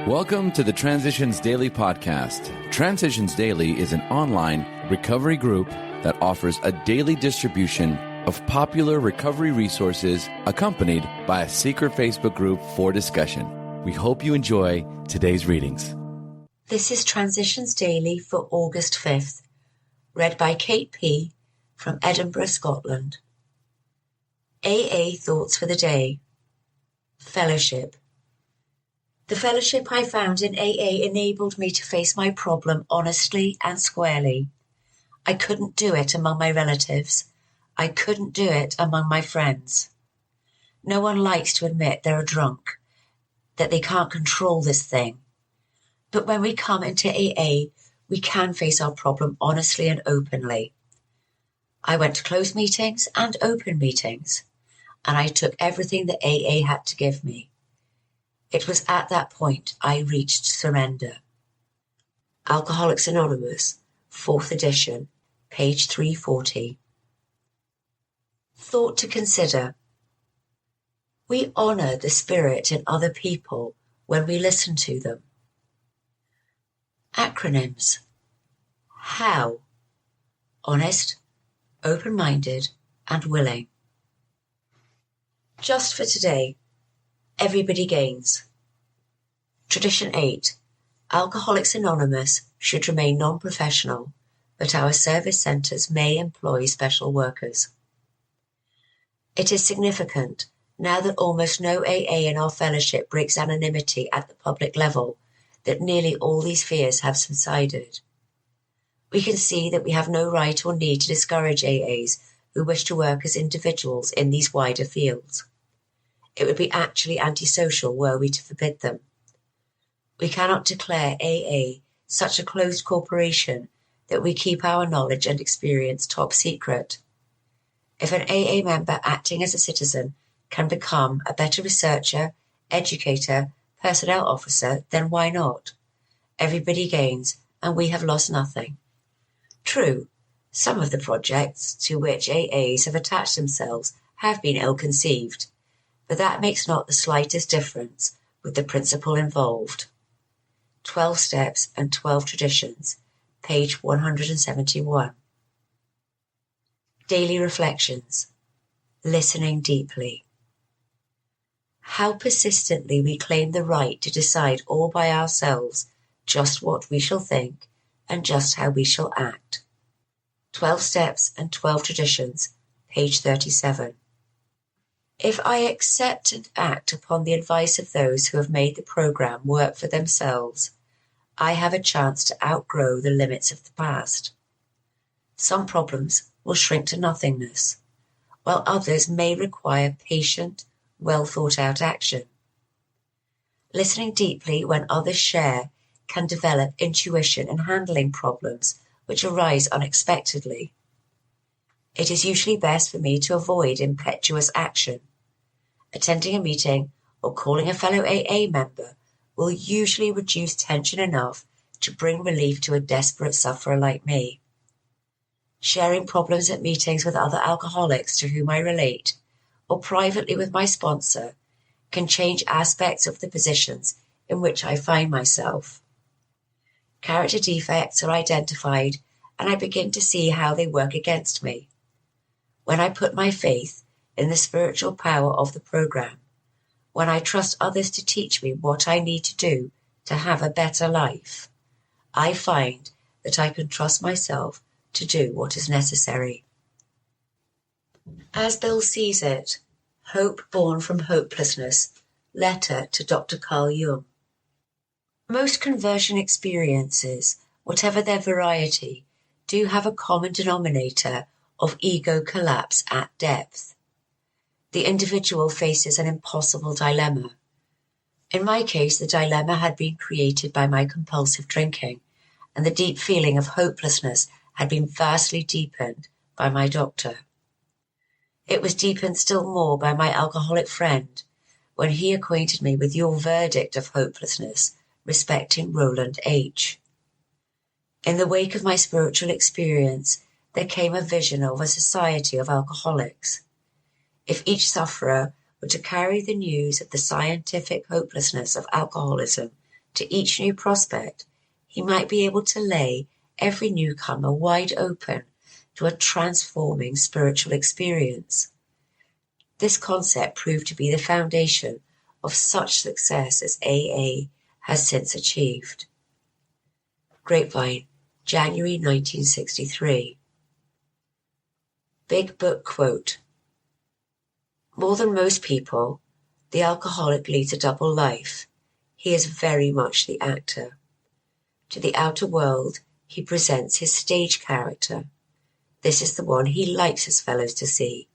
Welcome to the Transitions Daily podcast. Transitions Daily is an online recovery group that offers a daily distribution of popular recovery resources accompanied by a secret Facebook group for discussion. We hope you enjoy today's readings. This is Transitions Daily for August 5th, read by Kate P. from Edinburgh, Scotland. AA Thoughts for the Day. Fellowship. The fellowship I found in AA enabled me to face my problem honestly and squarely. I couldn't do it among my relatives. I couldn't do it among my friends. No one likes to admit they're a drunk, that they can't control this thing. But when we come into AA, we can face our problem honestly and openly. I went to closed meetings and open meetings, and I took everything that AA had to give me. It was at that point I reached surrender. Alcoholics Anonymous, 4th edition, page 340. Thought to consider. We honor the spirit in other people when we listen to them. Acronyms. HOW. Honest, open-minded, and willing. Just for today. Everybody gains. Tradition 8. Alcoholics Anonymous should remain non-professional, but our service centres may employ special workers. It is significant, now that almost no AA in our fellowship breaks anonymity at the public level, that nearly all these fears have subsided. We can see that we have no right or need to discourage AAs who wish to work as individuals in these wider fields. It would be actually antisocial were we to forbid them. We cannot declare AA such a closed corporation that we keep our knowledge and experience top secret. If an AA member acting as a citizen can become a better researcher, educator, personnel officer, then why not? Everybody gains, and we have lost nothing. True, some of the projects to which AAs have attached themselves have been ill-conceived, but that makes not the slightest difference with the principle involved. 12 Steps and 12 Traditions, page 171. Daily Reflections. Listening deeply. How persistently we claim the right to decide all by ourselves just what we shall think and just how we shall act. 12 Steps and 12 Traditions, page 37. If I accept and act upon the advice of those who have made the program work for themselves, I have a chance to outgrow the limits of the past. Some problems will shrink to nothingness, while others may require patient, well-thought-out action. Listening deeply when others share can develop intuition in handling problems which arise unexpectedly. It is usually best for me to avoid impetuous action. Attending a meeting or calling a fellow AA member will usually reduce tension enough to bring relief to a desperate sufferer like me. Sharing problems at meetings with other alcoholics to whom I relate, or privately with my sponsor, can change aspects of the positions in which I find myself. Character defects are identified, and I begin to see how they work against me. When I put my faith in the spiritual power of the program, when I trust others to teach me what I need to do to have a better life, I find that I can trust myself to do what is necessary. As Bill sees it, Hope Born from Hopelessness, letter to Dr. Carl Jung. Most conversion experiences, whatever their variety, do have a common denominator of ego collapse at depth. The individual faces an impossible dilemma. In my case, the dilemma had been created by my compulsive drinking, and the deep feeling of hopelessness had been vastly deepened by my doctor. It was deepened still more by my alcoholic friend when he acquainted me with your verdict of hopelessness respecting Roland H. In the wake of my spiritual experience, there came a vision of a society of alcoholics. If each sufferer were to carry the news of the scientific hopelessness of alcoholism To each new prospect, he might be able to lay every newcomer wide open to a transforming spiritual experience. This concept proved to be the foundation of such success as AA has since achieved. Grapevine, January 1963. Big Book Quote: more than most people, the alcoholic leads a double life. He is very much the actor. To the outer world, he presents his stage character. This is the one he likes his fellows to see.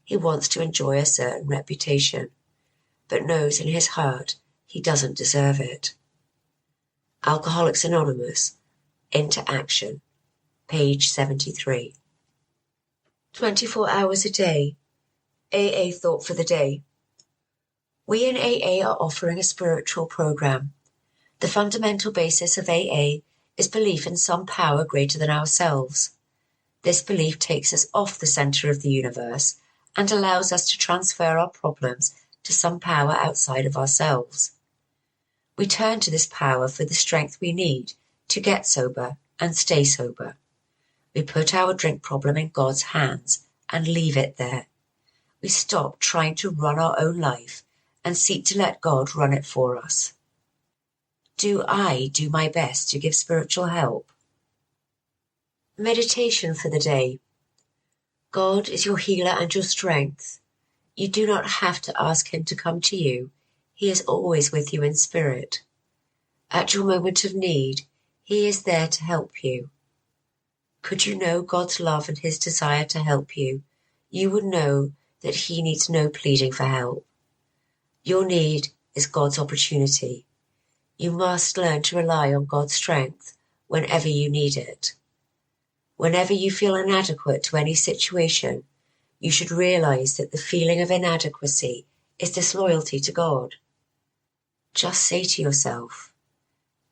He wants to enjoy a certain reputation, but knows in his heart he doesn't deserve it. Alcoholics Anonymous, Into Action, page 73. 24 hours a day. AA thought for the day. We in AA are offering a spiritual program. The fundamental basis of AA is belief in some power greater than ourselves. This belief takes us off the center of the universe and allows us to transfer our problems to some power outside of ourselves. We turn to this power for the strength we need to get sober and stay sober. We put our drink problem in God's hands and leave it there. We stop trying to run our own life and seek to let God run it for us. Do I do my best to give spiritual help? Meditation for the day. God is your healer and your strength. You do not have to ask him to come to you. He is always with you in spirit. At your moment of need, he is there to help you. Could you know God's love and his desire to help you, you would know that he needs no pleading for help. Your need is God's opportunity. You must learn to rely on God's strength whenever you need it. Whenever you feel inadequate to any situation, you should realize that the feeling of inadequacy is disloyalty to God. Just say to yourself,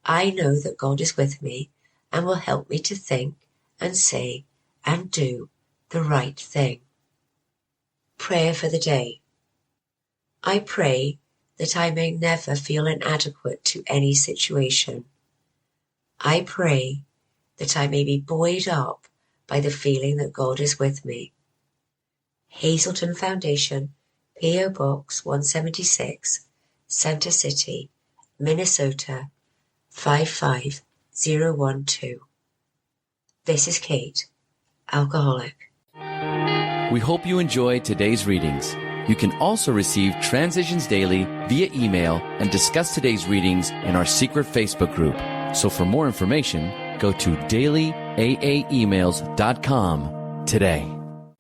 I know that God is with me and will help me to think and say and do the right thing. Prayer for the day. I pray that I may never feel inadequate to any situation. I pray that I may be buoyed up by the feeling that God is with me. Hazelton Foundation, P.O. Box 176, Center City, Minnesota 55012. This is Kate, alcoholic. We hope you enjoyed today's readings. You can also receive Transitions Daily via email and discuss today's readings in our secret Facebook group. So for more information, go to dailyaaemails.com today.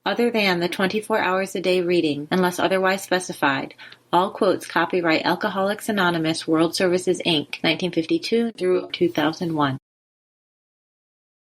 Other than the 24 hours a day reading, unless otherwise specified, all quotes copyright Alcoholics Anonymous World Services, Inc., 1952 through 2001.